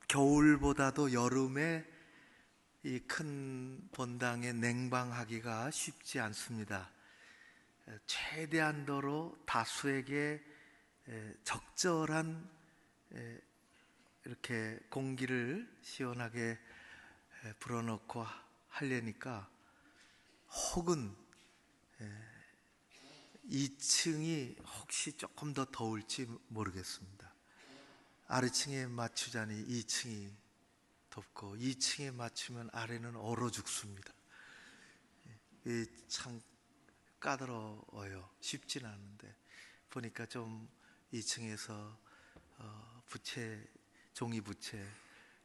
겨울보다도 여름에 이 큰 본당에 냉방하기가 쉽지 않습니다. 최대한도로 다수에게 적절한 이렇게 공기를 시원하게 불어넣고 하려니까, 혹은 2층이 혹시 조금 더 더울지 모르겠습니다. 아래층에 맞추자니 2층이 덥고 2층에 맞추면 아래는 얼어 죽습니다. 참 까다로워요. 쉽진 않은데 보니까 좀 2층에서 종이 부채,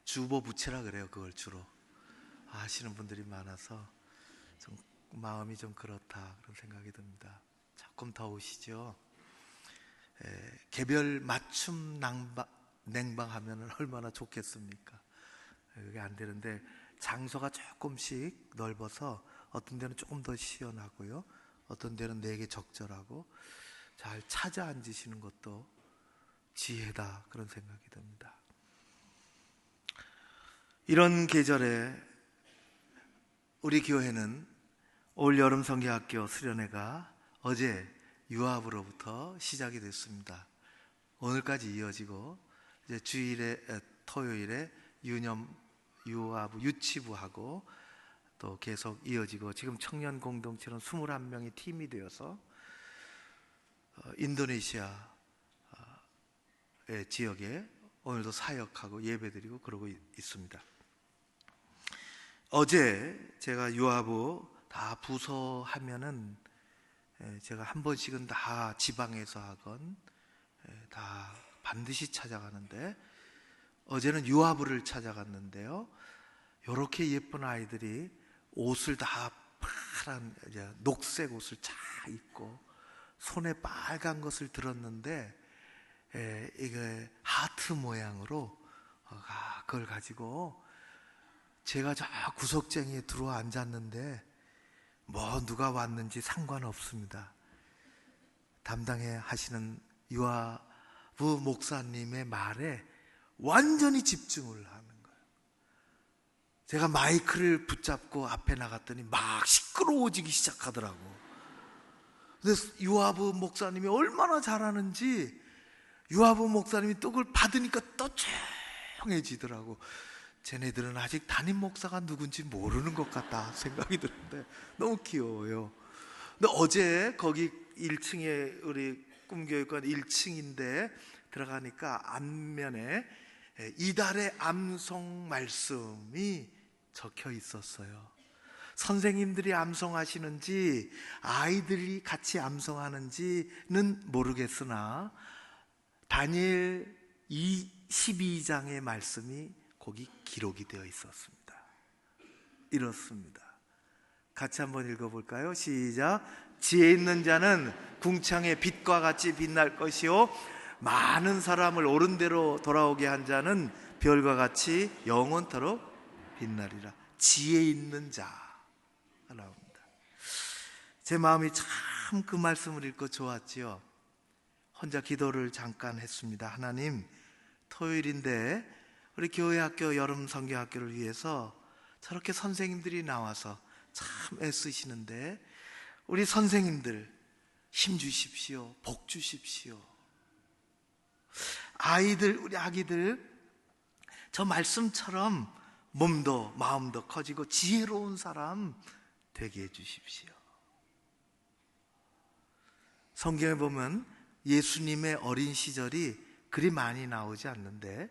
주보 부채라 그래요. 그걸 주로 아시는 분들이 많아서 좀 마음이 좀 그렇다, 그런 생각이 듭니다. 조금 더우시죠? 개별 맞춤 냉방하면 얼마나 좋겠습니까? 그게 안 되는데, 장소가 조금씩 넓어서 어떤 데는 조금 더 시원하고요, 어떤 데는 내게 적절하고, 잘 찾아 앉으시는 것도 지혜다, 그런 생각이 듭니다. 이런 계절에 우리 교회는 올 여름 성경학교 수련회가 어제 유압으로부터 시작이 됐습니다. 오늘까지 이어지고, 이제 토요일에 유압 유치부하고 또 계속 이어지고, 지금 청년 공동체는 21명이 팀이 되어서 인도네시아의 지역에 오늘도 사역하고 예배드리고 그러고 있습니다. 어제 제가 유아부 다 부서 하면은 제가 한 번씩은 다 지방에서 하건 다 반드시 찾아가는데, 어제는 유아부를 찾아갔는데요, 이렇게 예쁜 아이들이 옷을 다 파란 녹색 옷을 잘 입고 손에 빨간 것을 들었는데, 이게 하트 모양으로 그걸 가지고 제가 저 구석쟁이에 들어와 앉았는데 뭐 누가 왔는지 상관없습니다. 담당해 하시는 유아부 목사님의 말에 완전히 집중을 하는 거예요. 제가 마이크를 붙잡고 앞에 나갔더니 막 시끄러워지기 시작하더라고. 근데 유아부 목사님이 얼마나 잘하는지, 유아부 목사님이 떡을 받으니까 또 조용해지더라고. 쟤네들은 아직 담임 목사가 누군지 모르는 것 같다 생각이 드는데 너무 귀여워요. 근데 어제 거기 1층에, 우리 꿈교육관 1층인데 들어가니까 앞면에 이달의 암송 말씀이 적혀 있었어요. 선생님들이 암송하시는지 아이들이 같이 암송하는지는 모르겠으나 다니엘 12장의 말씀이 거기 기록이 되어 있었습니다. 이렇습니다. 같이 한번 읽어볼까요? 시작. 지혜 있는 자는 궁창의 빛과 같이 빛날 것이요, 많은 사람을 옳은 대로 돌아오게 한 자는 별과 같이 영원토록 빛나리라. 지혜 있는 자가 나옵니다. 제 마음이 참 그 말씀을 읽고 좋았지요. 혼자 기도를 잠깐 했습니다. 하나님, 토요일인데 우리 교회 학교 여름 성경학교를 위해서 저렇게 선생님들이 나와서 참 애쓰시는데, 우리 선생님들 힘 주십시오. 복 주십시오. 우리 아기들 저 말씀처럼 몸도 마음도 커지고 지혜로운 사람 되게 해 주십시오. 성경에 보면 예수님의 어린 시절이 그리 많이 나오지 않는데,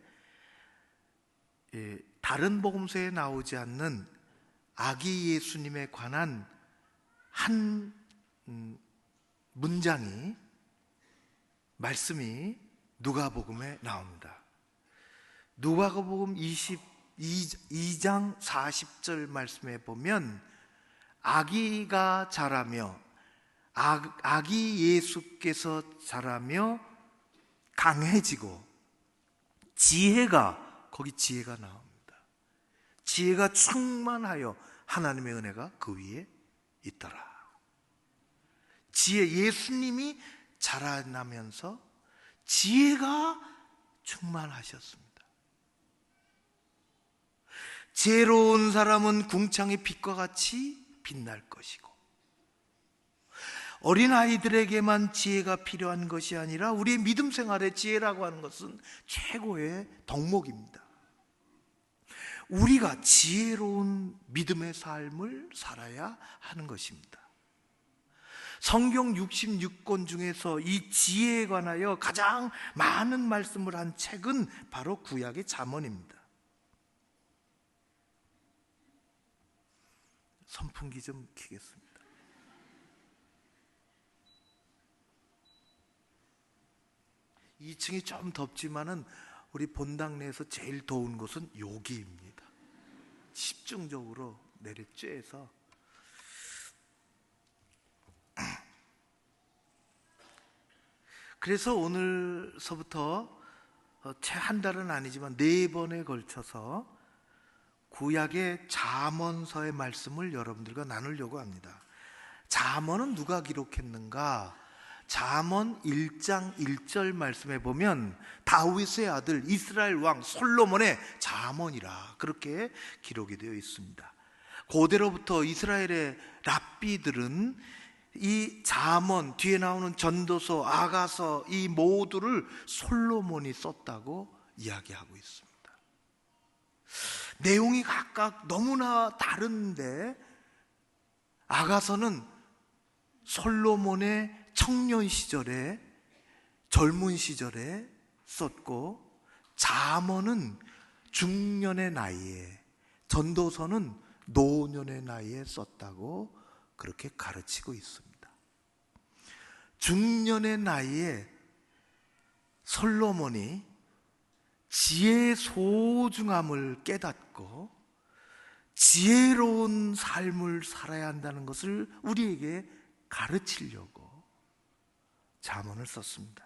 다른 복음서에 나오지 않는 아기 예수님에 관한 한 말씀이 누가복음에 나옵니다. 누가복음 22장 40절 말씀에 보면, 아기가 자라며 아기 예수께서 자라며 강해지고 거기 지혜가 나옵니다. 지혜가 충만하여 하나님의 은혜가 그 위에 있더라. 예수님이 자라나면서 지혜가 충만하셨습니다. 지혜로운 사람은 궁창의 빛과 같이 빛날 것이고, 어린아이들에게만 지혜가 필요한 것이 아니라 우리의 믿음 생활에 지혜라고 하는 것은 최고의 덕목입니다. 우리가 지혜로운 믿음의 삶을 살아야 하는 것입니다. 성경 66권 중에서 이 지혜에 관하여 가장 많은 말씀을 한 책은 바로 구약의 잠언입니다. 선풍기 좀 켜겠습니다. 2층이 좀 덥지만은 우리 본당 내에서 제일 더운 곳은 여기입니다. 집중적으로 내려쬐서. 그래서 오늘서부터 채 한 달은 아니지만 4번에 걸쳐서 구약의 잠언서의 말씀을 여러분들과 나누려고 합니다. 잠언은 누가 기록했는가? 잠언 1장 1절 말씀에 보면 다윗의 아들 이스라엘 왕 솔로몬의 잠언이라 그렇게 기록이 되어 있습니다. 고대로부터 이스라엘의 랍비들은 이 잠언, 뒤에 나오는 전도서, 아가서 이 모두를 솔로몬이 썼다고 이야기하고 있습니다. 내용이 각각 너무나 다른데, 아가서는 솔로몬의 청년 시절에, 젊은 시절에 썼고, 잠언은 중년의 나이에, 전도서는 노년의 나이에 썼다고 그렇게 가르치고 있습니다. 중년의 나이에 솔로몬이 지혜의 소중함을 깨닫고 지혜로운 삶을 살아야 한다는 것을 우리에게 가르치려고 잠언을 썼습니다.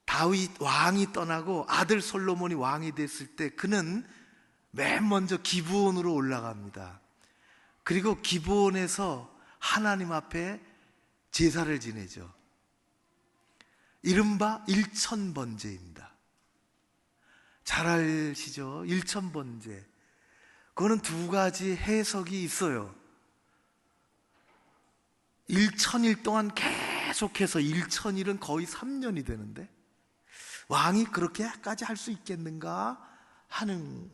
다윗 왕이 떠나고 아들 솔로몬이 왕이 됐을 때 그는 맨 먼저 기브온으로 올라갑니다. 그리고 기브온에서 하나님 앞에 제사를 지내죠. 이른바 일천번제입니다. 잘 아시죠? 일천번제. 그거는 2가지 해석이 있어요. 1000일 동안 계속해서 1000일은 거의 3년이 되는데 왕이 그렇게까지 할 수 있겠는가 하는,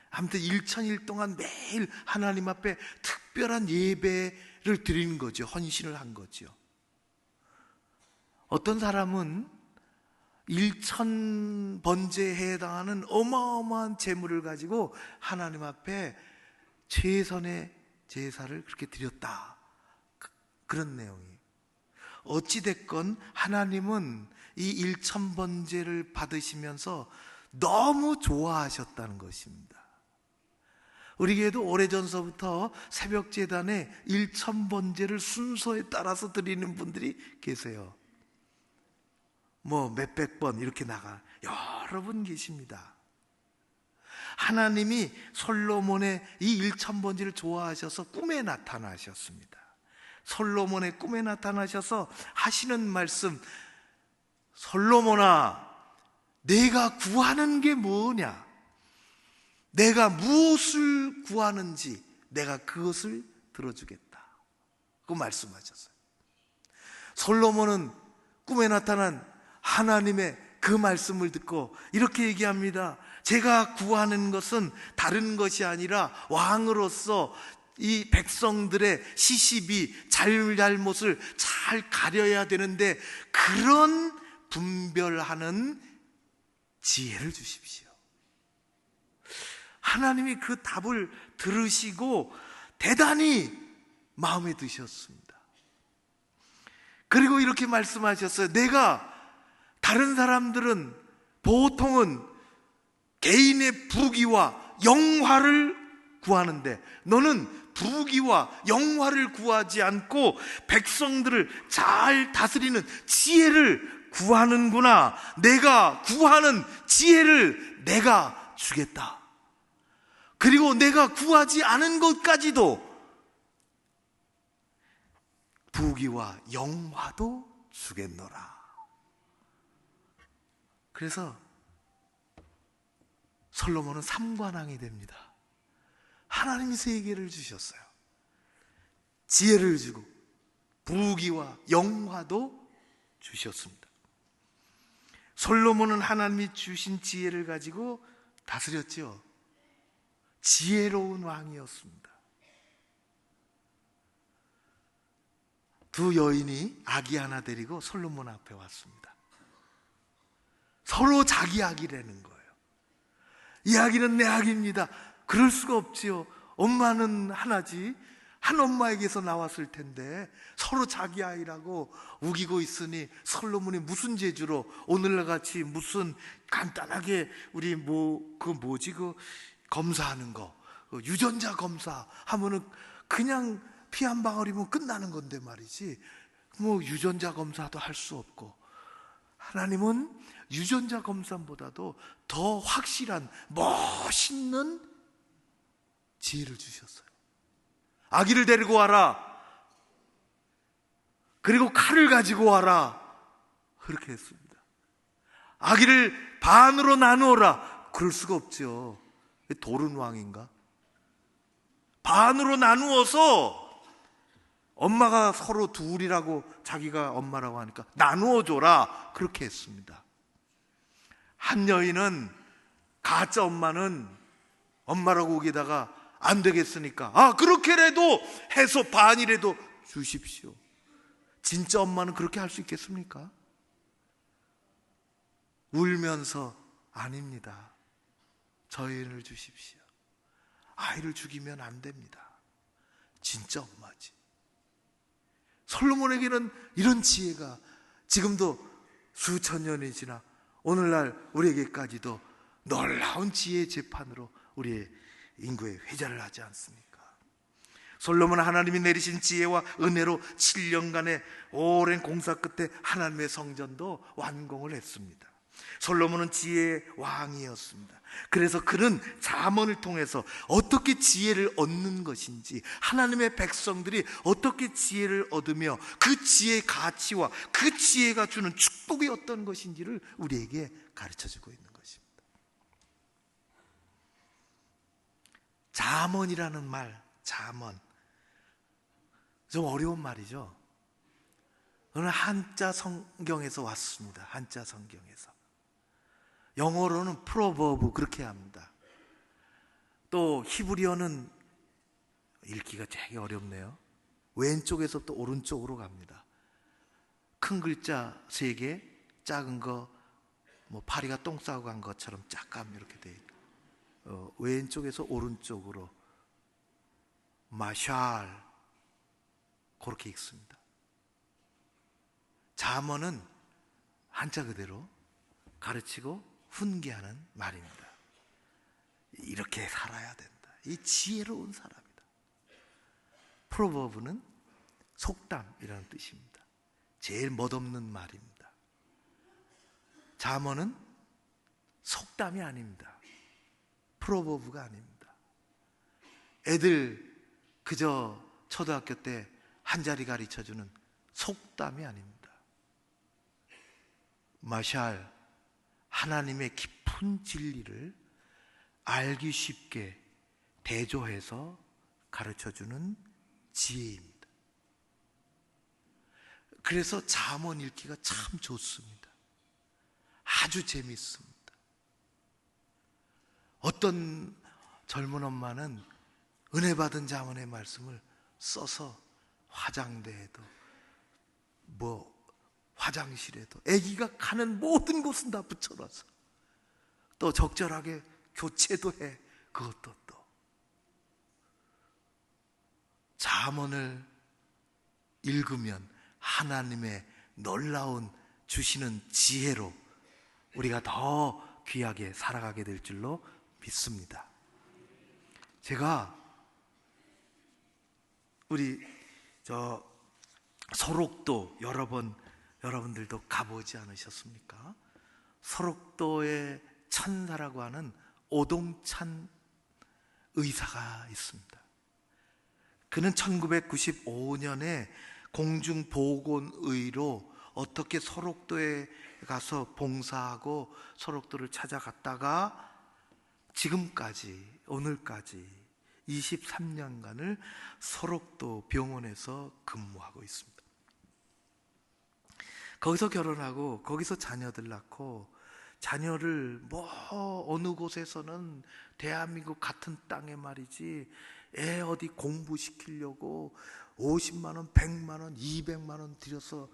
아무튼 1000일 동안 매일 하나님 앞에 특별한 예배를 드리는 거죠. 헌신을 한 거죠. 어떤 사람은 1000번제에 해당하는 어마어마한 재물을 가지고 하나님 앞에 최선의 제사를 그렇게 드렸다, 그런 내용이에요. 어찌됐건 하나님은 이 1000번제를 받으시면서 너무 좋아하셨다는 것입니다. 우리 교회도 오래전서부터 새벽제단에 1000번제를 순서에 따라서 드리는 분들이 계세요. 뭐 몇백 번 이렇게 나가 여러분 계십니다. 하나님이 솔로몬의 이 1000번제를 좋아하셔서 꿈에 나타나셨습니다. 솔로몬의 꿈에 나타나셔서 하시는 말씀, 솔로몬아, 내가 구하는 게 뭐냐? 내가 무엇을 구하는지 내가 그것을 들어주겠다, 그 말씀하셨어요. 솔로몬은 꿈에 나타난 하나님의 그 말씀을 듣고 이렇게 얘기합니다. 제가 구하는 것은 다른 것이 아니라 왕으로서 이 백성들의 시시비, 잘잘못을 잘 가려야 되는데 그런 분별하는 지혜를 주십시오. 하나님이 그 답을 들으시고 대단히 마음에 드셨습니다. 그리고 이렇게 말씀하셨어요. 내가, 다른 사람들은 보통은 개인의 부귀와 영화를 구하는데 너는 부귀와 영화를 구하지 않고 백성들을 잘 다스리는 지혜를 구하는구나. 내가 구하는 지혜를 내가 주겠다. 그리고 내가 구하지 않은 것까지도, 부귀와 영화도 주겠노라. 그래서 솔로몬은 삼관왕이 됩니다. 하나님이 세계를 주셨어요. 지혜를 주고 부귀와 영화도 주셨습니다. 솔로몬은 하나님이 주신 지혜를 가지고 다스렸죠. 지혜로운 왕이었습니다. 두 여인이 아기 하나 데리고 솔로몬 앞에 왔습니다. 서로 자기 아기라는 거예요. 이 아기는 내 아기입니다. 그럴 수가 없지요. 엄마는 하나지. 한 엄마에게서 나왔을 텐데 서로 자기 아이라고 우기고 있으니 솔로몬이 무슨 재주로 오늘날 같이 무슨 간단하게 우리 그 검사하는 거, 유전자 검사 하면은 그냥 피 한 방울이면 끝나는 건데 말이지, 유전자 검사도 할 수 없고, 하나님은 유전자 검사보다도 더 확실한 멋있는 지혜를 주셨어요. 아기를 데리고 와라, 그리고 칼을 가지고 와라, 그렇게 했습니다. 아기를 반으로 나누어라. 그럴 수가 없죠. 도른 왕인가? 반으로 나누어서, 엄마가 서로 둘이라고 자기가 엄마라고 하니까 나누어줘라, 그렇게 했습니다. 한 여인은 가짜 엄마는 엄마라고 우기다가 안 되겠으니까 그렇게라도 해서 반이라도 주십시오. 진짜 엄마는 그렇게 할 수 있겠습니까? 울면서 아닙니다, 저희를 주십시오. 아이를 죽이면 안 됩니다. 진짜 엄마지. 솔로몬에게는 이런 지혜가 지금도 수천 년이 지나 오늘날 우리에게까지도 놀라운 지혜의 재판으로 우리의 인구에 회자를 하지 않습니까? 솔로몬은 하나님이 내리신 지혜와 은혜로 7년간의 오랜 공사 끝에 하나님의 성전도 완공을 했습니다. 솔로몬은 지혜의 왕이었습니다. 그래서 그는 잠언을 통해서 어떻게 지혜를 얻는 것인지, 하나님의 백성들이 어떻게 지혜를 얻으며 그 지혜의 가치와 그 지혜가 주는 축복이 어떤 것인지를 우리에게 가르쳐주고 있는 것입니다. 잠언이라는 말, 잠언, 좀 어려운 말이죠. 오늘 한자 성경에서 왔습니다. 한자 성경에서. 영어로는 프로버브 그렇게 합니다. 또 히브리어는 읽기가 되게 어렵네요. 왼쪽에서부터 오른쪽으로 갑니다. 큰 글자 3개, 작은 거 파리가 똥 싸고 간 것처럼 짝감 이렇게 돼 있고, 왼쪽에서 오른쪽으로 마샬 그렇게 읽습니다. 잠언은 한자 그대로 가르치고 훈계하는 말입니다. 이렇게 살아야 된다. 이 지혜로운 사람이다. 프로버브는 속담이라는 뜻입니다. 제일 멋없는 말입니다. 잠언은 속담이 아닙니다. 프로버브가 아닙니다. 애들 그저 초등학교 때 한 자리 가르쳐주는 속담이 아닙니다. 마샬, 하나님의 깊은 진리를 알기 쉽게 대조해서 가르쳐주는 지혜입니다. 그래서 잠언 읽기가 참 좋습니다. 아주 재밌습니다. 어떤 젊은 엄마는 은혜 받은 잠언의 말씀을 써서 화장대에도 화장실에도 아기가 가는 모든 곳은 다 붙여놔서 또 적절하게 교체도 해. 그것도 또 잠언을 읽으면 하나님의 놀라운 주시는 지혜로 우리가 더 귀하게 살아가게 될 줄로 믿습니다. 제가 우리 소록도 여러 번 여러분들도 가보지 않으셨습니까? 소록도에 천사라고 하는 오동찬 의사가 있습니다. 그는 1995년에 공중보건의로 어떻게 소록도에 가서 봉사하고 소록도를 찾아갔다가 지금까지, 오늘까지 23년간을 설옥도 병원에서 근무하고 있습니다. 거기서 결혼하고 거기서 자녀들 낳고, 자녀를 어느 곳에서는 대한민국 같은 땅에 말이지 애 어디 공부시키려고 50만 원, 100만 원, 200만 원 들여서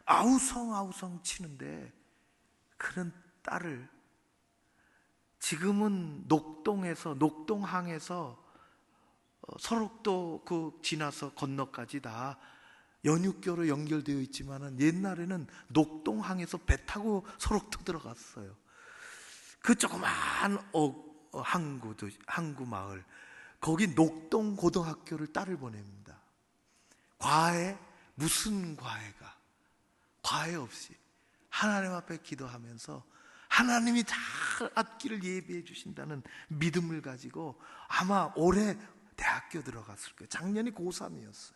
아우성아우성 치는데, 그런 딸을 지금은 녹동항에서 설옥도 그 지나서 건너까지 다 연육교로 연결되어 있지만은, 옛날에는 녹동항에서 배 타고 설옥도 들어갔어요. 그 조그만 항구 마을, 거기 녹동 고등학교를 딸을 보냅니다. 과외, 무슨 과외가? 과외 없이 하나님 앞에 기도하면서 하나님이 다 앞길을 예비해 주신다는 믿음을 가지고 아마 올해 대학교 들어갔을 거예요. 작년이 고3이었어요.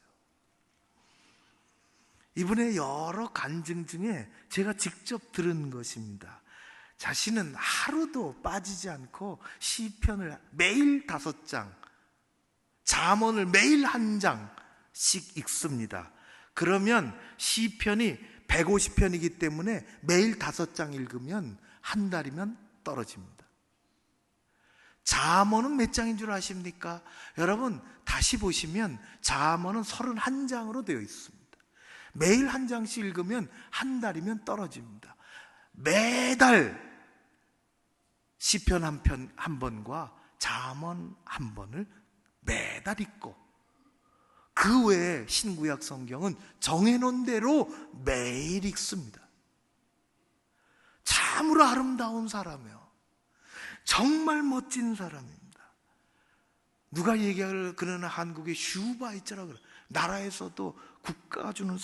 이분의 여러 간증 중에 제가 직접 들은 것입니다. 자신은 하루도 빠지지 않고 시편을 매일 5장, 잠언을 매일 1장씩 읽습니다. 그러면 시편이 150편이기 때문에 매일 5장 읽으면 한 달이면 떨어집니다. 잠언은 몇 장인 줄 아십니까? 여러분 다시 보시면 잠언은 31장으로 되어 있습니다. 매일 1장씩 읽으면 한 달이면 떨어집니다. 매달 시편 한 번과 잠언 한 번을 매달 읽고, 그 외에 신구약 성경은 정해놓은 대로 매일 읽습니다. 참으로 아름다운 사람이요, 정말 멋진 사람입니다. 누가 얘기하기를 그는 한국의 슈바이처라고 그래요. 나라에서도 국가가 주는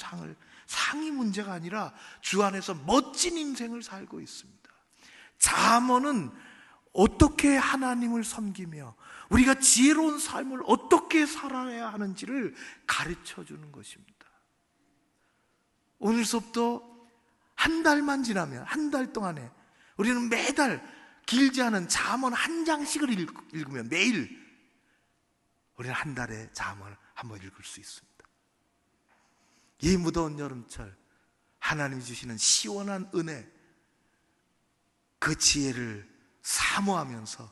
상이 문제가 아니라 주 안에서 멋진 인생을 살고 있습니다. 잠언은 어떻게 하나님을 섬기며 우리가 지혜로운 삶을 어떻게 살아야 하는지를 가르쳐 주는 것입니다. 오늘 수업도 한 달만 지나면, 한 달 동안에 우리는 매달 길지 않은 잠언 1장씩을 읽으면 매일 우리는 한 달에 잠언을 한번 읽을 수 있습니다. 이 무더운 여름철 하나님이 주시는 시원한 은혜, 그 지혜를 사모하면서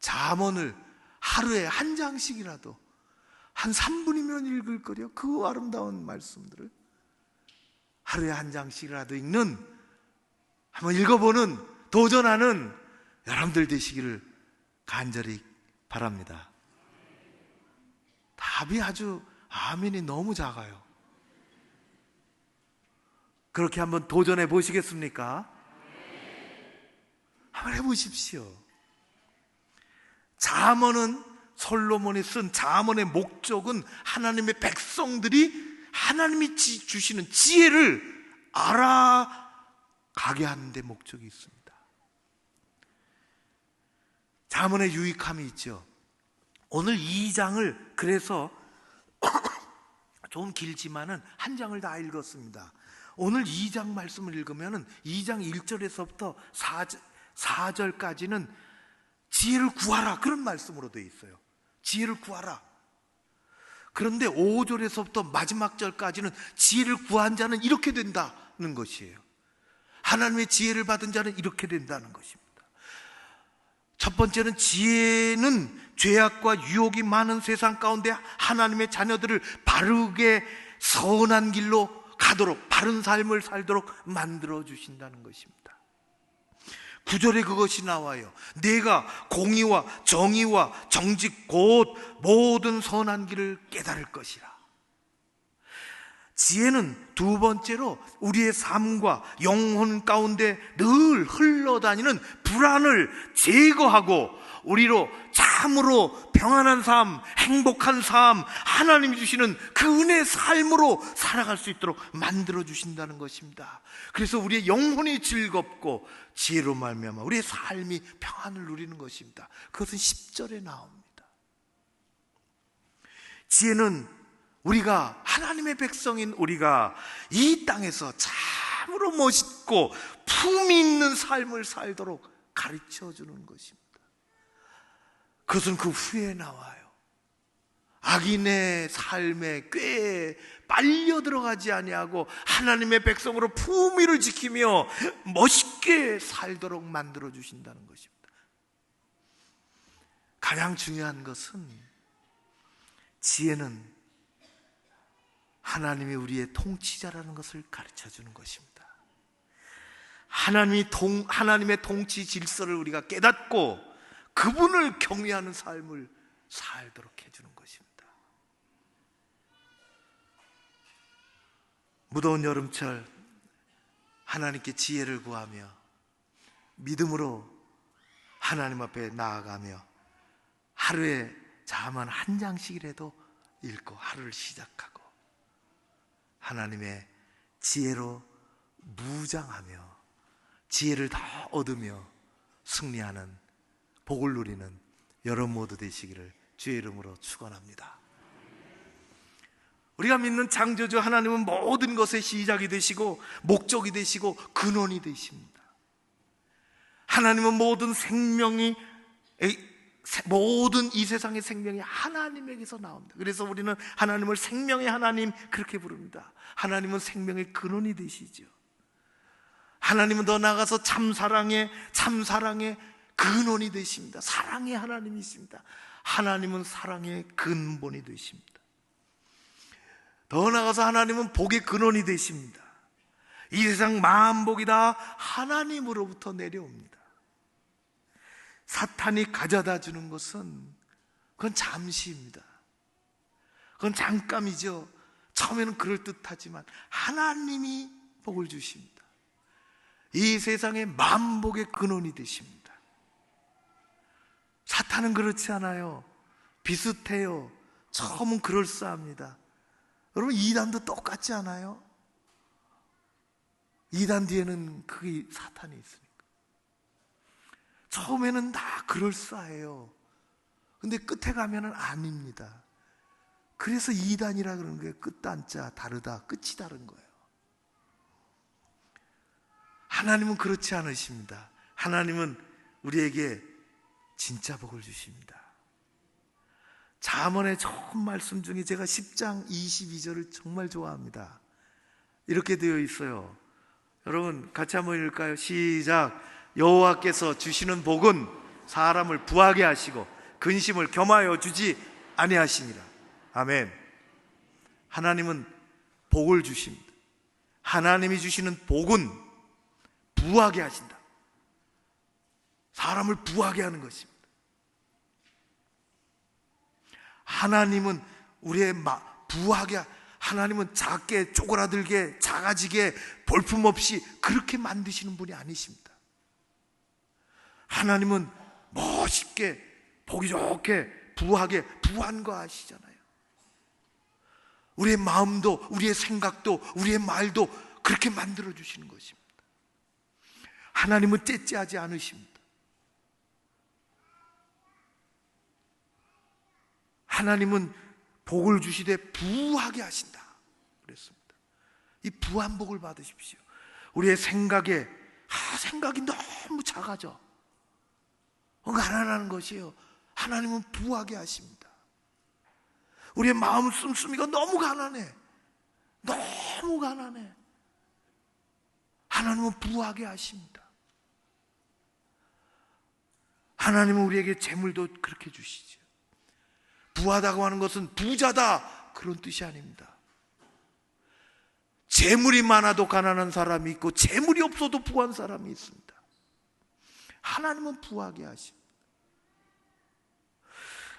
잠언을 하루에 1장씩이라도 한 3분이면 읽을 거려. 그 아름다운 말씀들을 하루에 1장씩이라도 읽는, 한번 읽어보는, 도전하는 여러분들 되시기를 간절히 바랍니다. 답이 아주 아멘이 너무 작아요. 그렇게 한번 도전해 보시겠습니까? 한번 해보십시오. 잠언은, 솔로몬이 쓴 잠언의 목적은 하나님의 백성들이 하나님이 주시는 지혜를 알아가게 하는 데 목적이 있습니다. 잠언의 유익함이 있죠. 오늘 2장을 그래서 좀 길지만은 1장을 다 읽었습니다. 오늘 2장 말씀을 읽으면은 2장 1절에서부터 4절까지는 지혜를 구하라, 그런 말씀으로 되어 있어요. 지혜를 구하라. 그런데 5절에서부터 마지막 절까지는 지혜를 구한 자는 이렇게 된다는 것이에요. 하나님의 지혜를 받은 자는 이렇게 된다는 것입니다. 첫 번째는, 지혜는 죄악과 유혹이 많은 세상 가운데 하나님의 자녀들을 바르게 선한 길로 가도록, 바른 삶을 살도록 만들어 주신다는 것입니다. 9절에 그것이 나와요. 내가 공의와 정의와 정직 곧 모든 선한 길을 깨달을 것이라. 지혜는 두 번째로 우리의 삶과 영혼 가운데 늘 흘러다니는 불안을 제거하고 우리로 참으로 평안한 삶, 행복한 삶, 하나님이 주시는 그 은혜의 삶으로 살아갈 수 있도록 만들어 주신다는 것입니다. 그래서 우리의 영혼이 즐겁고 지혜로 말미암아 우리의 삶이 평안을 누리는 것입니다. 그것은 10절에 나옵니다. 지혜는 우리가, 하나님의 백성인 우리가 이 땅에서 참으로 멋있고 품이 있는 삶을 살도록 가르쳐 주는 것입니다. 그것은 그 후에 나와요. 악인의 삶의 꾀에 빨려 들어가지 아니하고 하나님의 백성으로 품위를 지키며 멋있게 살도록 만들어 주신다는 것입니다. 가장 중요한 것은, 지혜는 하나님이 우리의 통치자라는 것을 가르쳐 주는 것입니다. 하나님의 통치 질서를 우리가 깨닫고 그분을 경외하는 삶을 살도록 해주는 것입니다. 무더운 여름철 하나님께 지혜를 구하며 믿음으로 하나님 앞에 나아가며 하루에 자만 한 장씩이라도 읽고 하루를 시작하고 하나님의 지혜로 무장하며 지혜를 다 얻으며 승리하는 복을 누리는 여러분 모두 되시기를 주의 이름으로 축원합니다. 우리가 믿는 창조주 하나님은 모든 것의 시작이 되시고 목적이 되시고 근원이 되십니다. 하나님은 모든 이 세상의 생명이 하나님에게서 나옵니다. 그래서 우리는 하나님을 생명의 하나님 그렇게 부릅니다. 하나님은 생명의 근원이 되시죠. 하나님은 더 나아가서 참사랑의 근원이 되십니다. 사랑의 하나님이십니다. 하나님은 사랑의 근본이 되십니다. 더 나아가서 하나님은 복의 근원이 되십니다. 이 세상 만복이 다 하나님으로부터 내려옵니다. 사탄이 가져다 주는 것은 그건 잠시입니다. 그건 잠깐이죠. 처음에는 그럴듯하지만 하나님이 복을 주십니다. 이 세상의 만복의 근원이 되십니다. 사탄은 그렇지 않아요. 비슷해요. 처음은 그럴싸합니다. 여러분, 이단도 똑같지 않아요? 이단 뒤에는 그게 사탄이 있으니까. 처음에는 다 그럴싸해요. 근데 끝에 가면은 아닙니다. 그래서 이단이라 그러는 거예요. 끝단자 다르다, 끝이 다른 거예요. 하나님은 그렇지 않으십니다. 하나님은 우리에게 진짜 복을 주십니다. 잠언의 처음 말씀 중에 제가 10장 22절을 정말 좋아합니다. 이렇게 되어 있어요. 여러분 같이 한번 읽을까요? 시작. 여호와께서 주시는 복은 사람을 부하게 하시고 근심을 겸하여 주지 아니하시니라. 아멘. 하나님은 복을 주십니다. 하나님이 주시는 복은 부하게 하신다. 사람을 부하게 하는 것입니다. 하나님은 우리의 부하게, 하나님은 작게 쪼그라들게 작아지게 볼품없이 그렇게 만드시는 분이 아니십니다. 하나님은 멋있게 보기 좋게 부하게 부한거하시잖아요. 우리의 마음도 우리의 생각도 우리의 말도 그렇게 만들어 주시는 것입니다. 하나님은 째째하지 않으십니다. 하나님은 복을 주시되 부하게 하신다 그랬습니다. 이 부한 복을 받으십시오. 우리의 생각이 너무 작아져. 가난한 것이에요. 하나님은 부하게 하십니다. 우리의 마음 씀씀이가 너무 가난해. 너무 가난해. 하나님은 부하게 하십니다. 하나님은 우리에게 재물도 그렇게 주시죠. 부하다고 하는 것은 부자다 그런 뜻이 아닙니다. 재물이 많아도 가난한 사람이 있고 재물이 없어도 부한 사람이 있습니다. 하나님은 부하게 하십니다.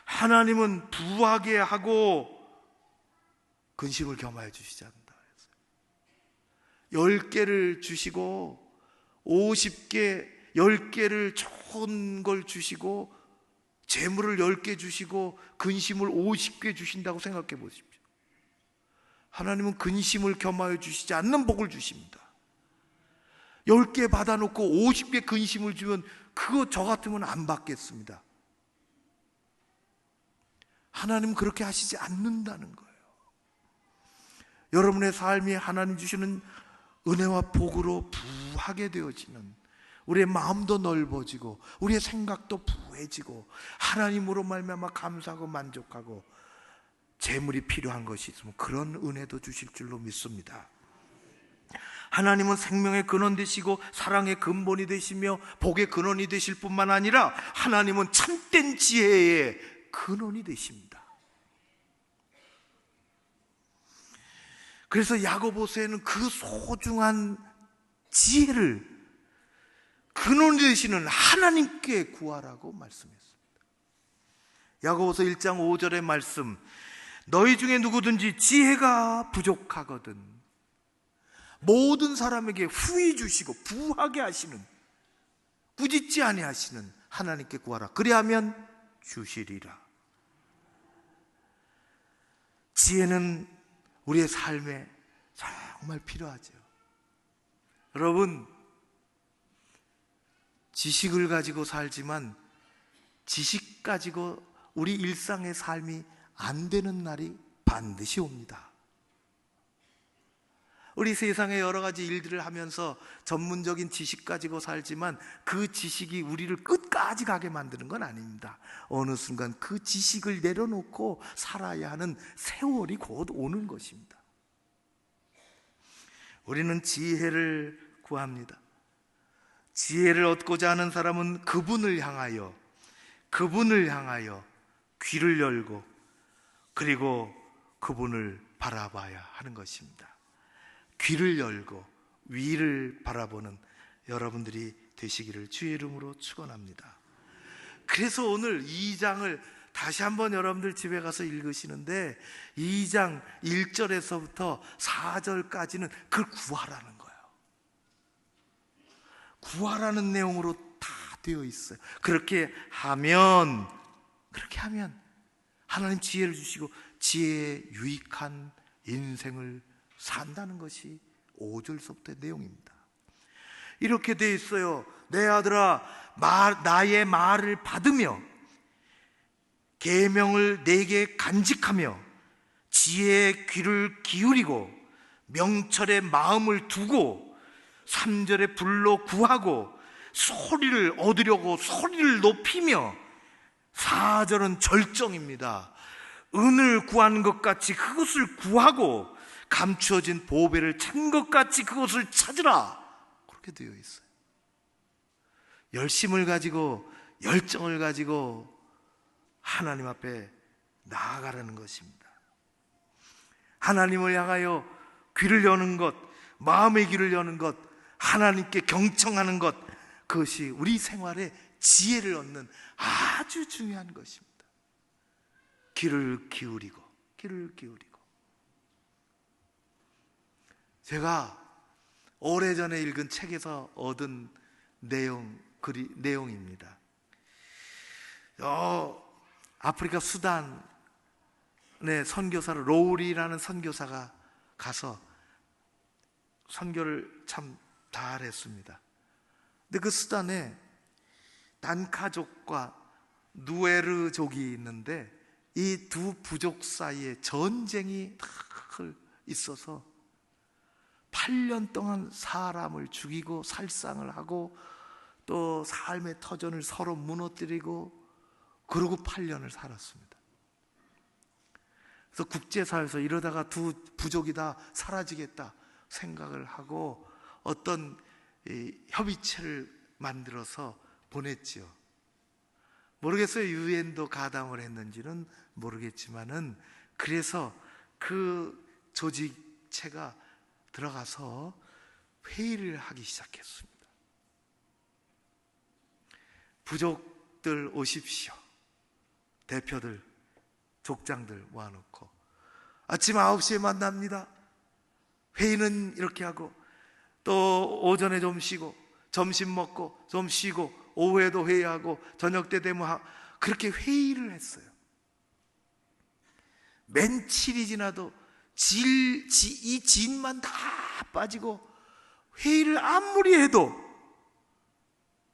하나님은 부하게 하고 근심을 겸하여 주시지 않는다. 10개를 주시고 50개 10개를 좋은 걸 주시고 재물을 10개 주시고 근심을 50개 주신다고 생각해 보십시오. 하나님은 근심을 겸하여 주시지 않는 복을 주십니다. 10개 받아놓고 50개 근심을 주면 그거 저 같으면 안 받겠습니다. 하나님은 그렇게 하시지 않는다는 거예요. 여러분의 삶이 하나님 주시는 은혜와 복으로 부하게 되어지는 우리의 마음도 넓어지고 우리의 생각도 부해지고 하나님으로 말미암아 감사하고 만족하고 재물이 필요한 것이 있으면 그런 은혜도 주실 줄로 믿습니다. 하나님은 생명의 근원 되시고 사랑의 근본이 되시며 복의 근원이 되실 뿐만 아니라 하나님은 참된 지혜의 근원이 되십니다. 그래서 야고보서에는 그 소중한 지혜를 근원이 되시는 하나님께 구하라고 말씀했습니다. 야고보서 1장 5절의 말씀, 너희 중에 누구든지 지혜가 부족하거든 모든 사람에게 후히 주시고 부하게 하시는, 꾸짖지 아니하시는 하나님께 구하라. 그리하면 주시리라. 지혜는 우리의 삶에 정말 필요하죠. 여러분, 지식을 가지고 살지만 지식 가지고 우리 일상의 삶이 안 되는 날이 반드시 옵니다. 우리 세상의 여러 가지 일들을 하면서 전문적인 지식 가지고 살지만 그 지식이 우리를 끝까지 가게 만드는 건 아닙니다. 어느 순간 그 지식을 내려놓고 살아야 하는 세월이 곧 오는 것입니다. 우리는 지혜를 구합니다. 지혜를 얻고자 하는 사람은 그분을 향하여 귀를 열고 그리고 그분을 바라봐야 하는 것입니다. 귀를 열고 위를 바라보는 여러분들이 되시기를 주의 이름으로 축원합니다. 그래서 오늘 2장을 다시 한번 여러분들 집에 가서 읽으시는데 2장 1절에서부터 4절까지는 그걸 구하라는 거예요. 구하라는 내용으로 다 되어 있어요. 그렇게 하면 하나님 지혜를 주시고 지혜에 유익한 인생을 산다는 것이 5절서부터의 내용입니다. 이렇게 되어 있어요. 내 아들아, 나의 말을 받으며 계명을 내게 간직하며 지혜의 귀를 기울이고 명철의 마음을 두고 3절에 불로 구하고 소리를 얻으려고 소리를 높이며 4절은 절정입니다. 은을 구하는 것 같이 그것을 구하고 감추어진 보배를 찾는 것 같이 그것을 찾으라. 그렇게 되어 있어요. 열심을 가지고 열정을 가지고 하나님 앞에 나아가라는 것입니다. 하나님을 향하여 귀를 여는 것, 마음의 귀를 여는 것, 하나님께 경청하는 것, 그것이 우리 생활에 지혜를 얻는 아주 중요한 것입니다. 귀를 기울이고 제가 오래전에 읽은 책에서 얻은 내용입니다. 아프리카 수단의 선교사로 로우리라는 선교사가 가서 선교를 참 잘했습니다. 근데 그 수단에 단카족과 누에르족이 있는데 이 두 부족 사이에 전쟁이 있어서 8년 동안 사람을 죽이고 살상을 하고 또 삶의 터전을 서로 무너뜨리고 그러고 8년을 살았습니다. 그래서 국제사회에서 이러다가 두 부족이 다 사라지겠다 생각을 하고 어떤 협의체를 만들어서 보냈지요. 모르겠어요. 유엔도 가담을 했는지는 모르겠지만은 그래서 그 조직체가 들어가서 회의를 하기 시작했습니다. 부족들 오십시오. 대표들, 족장들 모아놓고 아침 9시에 만납니다. 회의는 이렇게 하고 또 오전에 좀 쉬고 점심 먹고 좀 쉬고 오후에도 회의하고 저녁 때 되면 그렇게 회의를 했어요. 며칠이 지나도 이 진만 다 빠지고 회의를 아무리 해도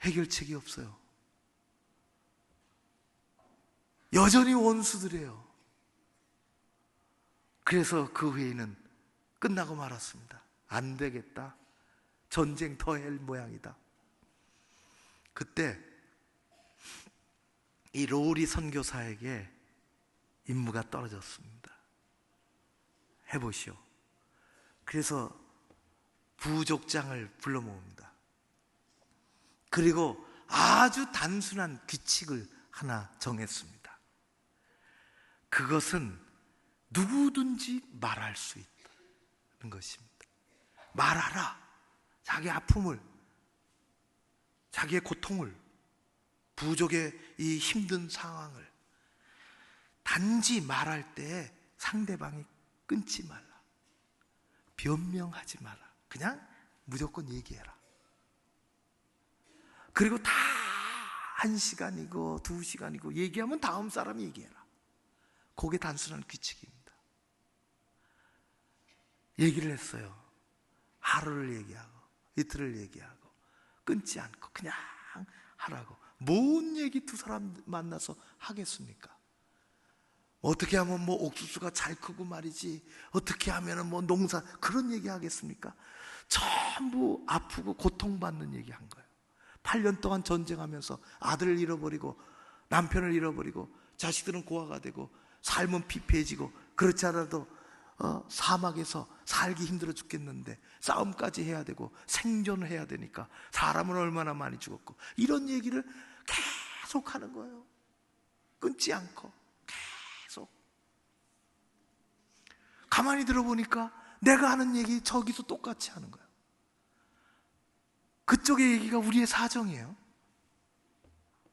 해결책이 없어요. 여전히 원수들이에요. 그래서 그 회의는 끝나고 말았습니다. 안 되겠다. 전쟁 더 할 모양이다. 그때 이 로우리 선교사에게 임무가 떨어졌습니다. 해보시오. 그래서 부족장을 불러 모읍니다. 그리고 아주 단순한 규칙을 하나 정했습니다. 그것은 누구든지 말할 수 있다는 것입니다. 말하라. 자기 아픔을, 자기의 고통을, 부족의 이 힘든 상황을 단지 말할 때 상대방이 끊지 말라. 변명하지 마라. 그냥 무조건 얘기해라. 그리고 다 1시간이고 2시간이고 얘기하면 다음 사람이 얘기해라. 그게 단순한 규칙입니다. 얘기를 했어요. 하루를 얘기하고 이틀을 얘기하고 끊지 않고 그냥 하라고. 뭔 얘기 두 사람 만나서 하겠습니까? 어떻게 하면 뭐 옥수수가 잘 크고 말이지, 어떻게 하면 뭐 농사, 그런 얘기 하겠습니까? 전부 아프고 고통받는 얘기 한 거예요. 8년 동안 전쟁하면서 아들을 잃어버리고 남편을 잃어버리고 자식들은 고아가 되고 삶은 피폐해지고, 그렇지 않아도 사막에서 살기 힘들어 죽겠는데 싸움까지 해야 되고 생존을 해야 되니까 사람은 얼마나 많이 죽었고, 이런 얘기를 계속 하는 거예요. 끊지 않고 계속. 가만히 들어보니까 내가 하는 얘기 저기서 똑같이 하는 거예요. 그쪽의 얘기가 우리의 사정이에요.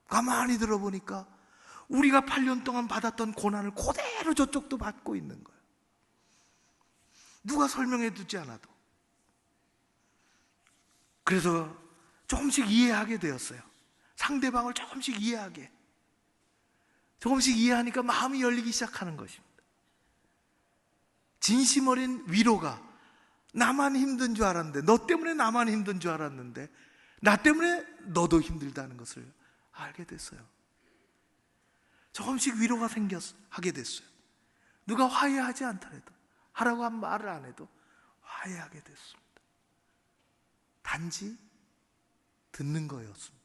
가만히 들어보니까 우리가 8년 동안 받았던 고난을 그대로 저쪽도 받고 있는 거예요. 누가 설명해 두지 않아도. 그래서 조금씩 이해하게 되었어요. 상대방을 조금씩 이해하게. 조금씩 이해하니까 마음이 열리기 시작하는 것입니다. 진심 어린 위로가, 나만 힘든 줄 알았는데, 너 때문에 나만 힘든 줄 알았는데 나 때문에 너도 힘들다는 것을 알게 됐어요. 조금씩 위로가 하게 됐어요. 누가 화해하지 않더라도, 하라고 한 말을 안 해도 화해하게 됐습니다. 단지 듣는 거였습니다.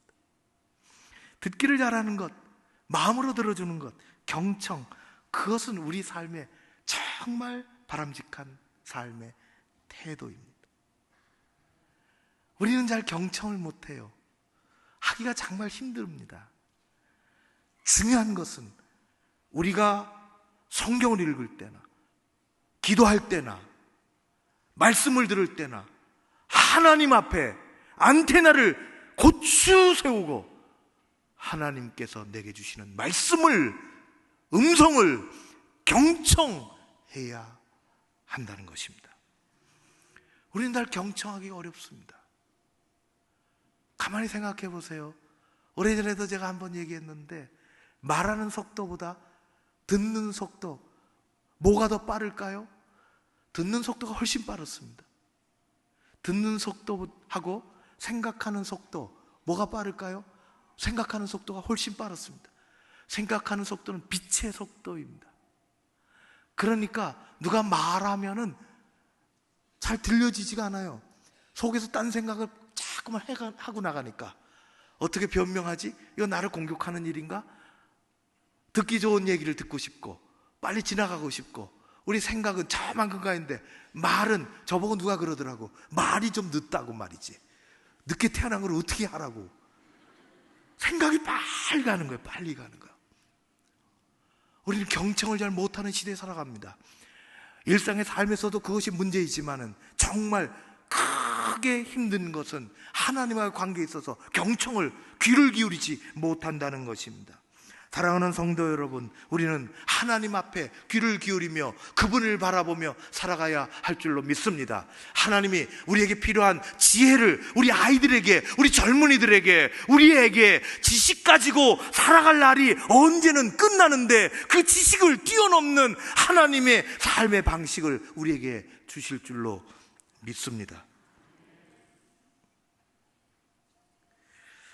듣기를 잘하는 것, 마음으로 들어주는 것, 경청, 그것은 우리 삶의 정말 바람직한 삶의 태도입니다. 우리는 잘 경청을 못해요. 하기가 정말 힘듭니다. 중요한 것은 우리가 성경을 읽을 때나 기도할 때나 말씀을 들을 때나 하나님 앞에 안테나를 고추 세우고 하나님께서 내게 주시는 말씀을, 음성을 경청해야 한다는 것입니다. 우리는 잘 경청하기가 어렵습니다. 가만히 생각해 보세요. 오래전에도 제가 한번 얘기했는데, 말하는 속도보다 듣는 속도, 뭐가 더 빠를까요? 듣는 속도가 훨씬 빠르습니다. 듣는 속도하고 생각하는 속도, 뭐가 빠를까요? 생각하는 속도가 훨씬 빠르습니다. 생각하는 속도는 빛의 속도입니다. 그러니까 누가 말하면은 잘 들려지지가 않아요. 속에서 딴 생각을 자꾸만 하고 나가니까 어떻게 변명하지? 이거 나를 공격하는 일인가? 듣기 좋은 얘기를 듣고 싶고 빨리 지나가고 싶고, 우리 생각은 저만큼 가 있는데 말은, 저보고 누가 그러더라고, 말이 좀 늦다고 말이지. 늦게 태어난 걸 어떻게 하라고. 생각이 빨리 가는 거예요. 빨리 가는 거예요. 우리는 경청을 잘 못하는 시대에 살아갑니다. 일상의 삶에서도 그것이 문제이지만은 정말 크게 힘든 것은 하나님과의 관계에 있어서 경청을, 귀를 기울이지 못한다는 것입니다. 사랑하는 성도 여러분, 우리는 하나님 앞에 귀를 기울이며 그분을 바라보며 살아가야 할 줄로 믿습니다. 하나님이 우리에게 필요한 지혜를 우리 아이들에게, 우리 젊은이들에게, 우리에게 지식 가지고 살아갈 날이 언제는 끝나는데 그 지식을 뛰어넘는 하나님의 삶의 방식을 우리에게 주실 줄로 믿습니다.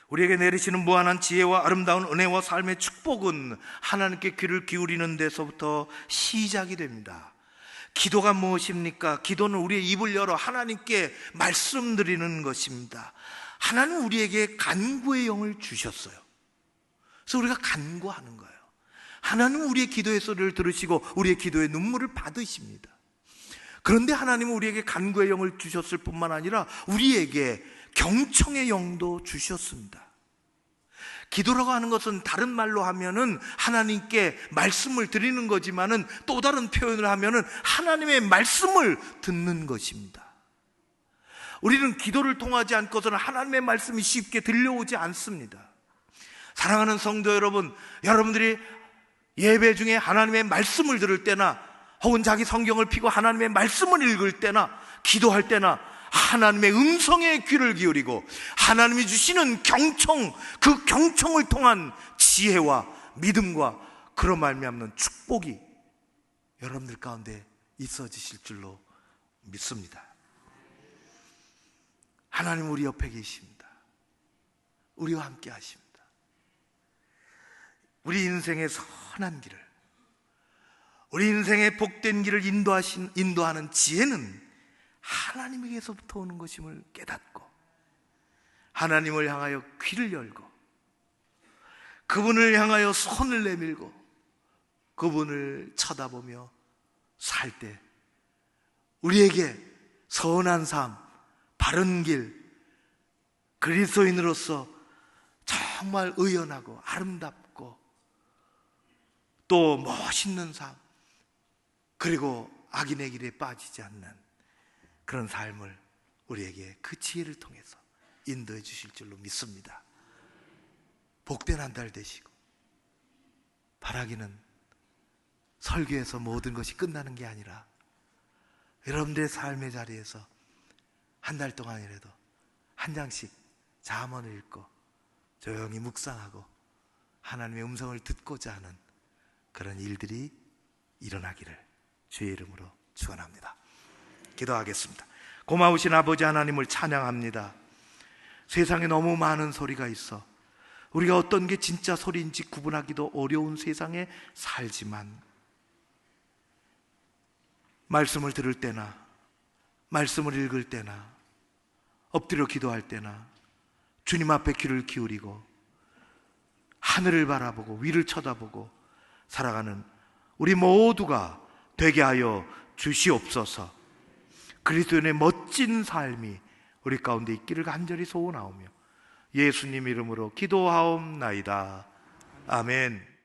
우리에게 내리시는 무한한 지혜와 아름다운 은혜와 삶의 축복은 하나님께 귀를 기울이는 데서부터 시작이 됩니다. 기도가 무엇입니까? 기도는 우리의 입을 열어 하나님께 말씀드리는 것입니다. 하나님 우리에게 간구의 영을 주셨어요. 그래서 우리가 간구하는 거예요. 하나님은 우리의 기도의 소리를 들으시고 우리의 기도의 눈물을 받으십니다. 그런데 하나님은 우리에게 간구의 영을 주셨을 뿐만 아니라 우리에게 경청의 영도 주셨습니다. 기도라고 하는 것은 다른 말로 하면은 하나님께 말씀을 드리는 거지만은 또 다른 표현을 하면은 하나님의 말씀을 듣는 것입니다. 우리는 기도를 통하지 않고서는 하나님의 말씀이 쉽게 들려오지 않습니다. 사랑하는 성도 여러분, 여러분들이 예배 중에 하나님의 말씀을 들을 때나 혹은 자기 성경을 펴고 하나님의 말씀을 읽을 때나 기도할 때나 하나님의 음성에 귀를 기울이고 하나님이 주시는 경청, 그 경청을 통한 지혜와 믿음과 그로 말미암는 축복이 여러분들 가운데 있어지실 줄로 믿습니다. 하나님 우리 옆에 계십니다. 우리와 함께 하십니다. 우리 인생의 선한 길을, 우리 인생의 복된 길을 인도하는 지혜는 하나님에게서부터 오는 것임을 깨닫고 하나님을 향하여 귀를 열고 그분을 향하여 손을 내밀고 그분을 쳐다보며 살 때 우리에게 선한 삶, 바른 길, 그리스도인으로서 정말 의연하고 아름답고 또 멋있는 삶, 그리고 악인의 길에 빠지지 않는 그런 삶을 우리에게 그 지혜를 통해서 인도해 주실 줄로 믿습니다. 복된 한 달 되시고, 바라기는 설교에서 모든 것이 끝나는 게 아니라 여러분들의 삶의 자리에서 한 달 동안이라도 한 장씩 잠언을 읽고 조용히 묵상하고 하나님의 음성을 듣고자 하는 그런 일들이 일어나기를 주의 이름으로 축원합니다. 기도하겠습니다. 고마우신 아버지 하나님을 찬양합니다. 세상에 너무 많은 소리가 있어 우리가 어떤 게 진짜 소리인지 구분하기도 어려운 세상에 살지만 말씀을 들을 때나 말씀을 읽을 때나 엎드려 기도할 때나 주님 앞에 귀를 기울이고 하늘을 바라보고 위를 쳐다보고 살아가는 우리 모두가 되게 하여 주시옵소서. 그리스도인의 멋진 삶이 우리 가운데 있기를 간절히 소원하오며 예수님 이름으로 기도하옵나이다. 아멘.